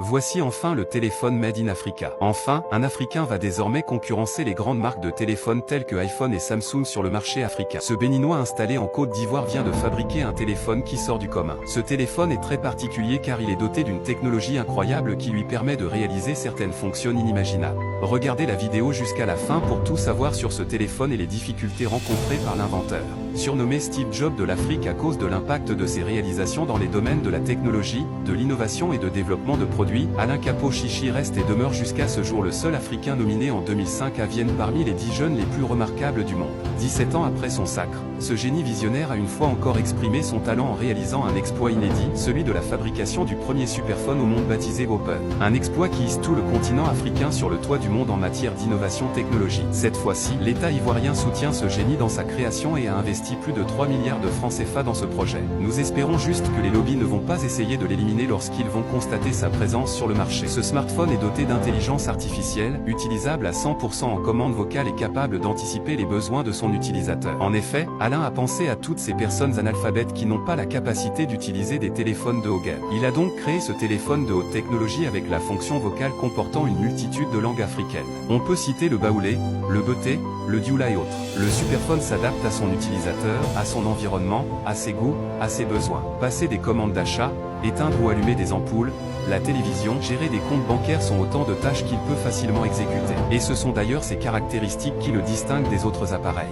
Voici enfin le téléphone Made in Africa. Enfin, un Africain va désormais concurrencer les grandes marques de téléphones telles que iPhone et Samsung sur le marché africain. Ce Béninois installé en Côte d'Ivoire vient de fabriquer un téléphone qui sort du commun. Ce téléphone est très particulier car il est doté d'une technologie incroyable qui lui permet de réaliser certaines fonctions inimaginables. Regardez la vidéo jusqu'à la fin pour tout savoir sur ce téléphone et les difficultés rencontrées par l'inventeur. Surnommé Steve Jobs de l'Afrique à cause de l'impact de ses réalisations dans les domaines de la technologie, de l'innovation et de développement de produits, Alain Capo Chichi reste et demeure jusqu'à ce jour le seul Africain nominé en 2005 à Vienne parmi les 10 jeunes les plus remarquables du monde. 17 ans après son sacre, ce génie visionnaire a une fois encore exprimé son talent en réalisant un exploit inédit, celui de la fabrication du premier superphone au monde baptisé Open. Un exploit qui hisse tout le continent africain sur le toit du monde en matière d'innovation technologique. Cette fois-ci, l'État ivoirien soutient ce génie dans sa création et a investi plus de 3 milliards de francs CFA dans ce projet. Nous espérons juste que les lobbies ne vont pas essayer de l'éliminer lorsqu'ils vont constater sa présence sur le marché. Ce smartphone est doté d'intelligence artificielle, utilisable à 100% en commande vocale et capable d'anticiper les besoins de son utilisateur. En effet, Alain a pensé à toutes ces personnes analphabètes qui n'ont pas la capacité d'utiliser des téléphones de haut gamme. Il a donc créé ce téléphone de haute technologie avec la fonction vocale comportant une multitude de langues africaines. On peut citer le baoulé, le beuté, le dioula et autres. Le superphone s'adapte à son utilisateur, à son environnement, à ses goûts, à ses besoins. Passer des commandes d'achat, éteindre ou allumer des ampoules, la télévision, gérer des comptes bancaires sont autant de tâches qu'il peut facilement exécuter. Et ce sont d'ailleurs ces caractéristiques qui le distinguent des autres appareils.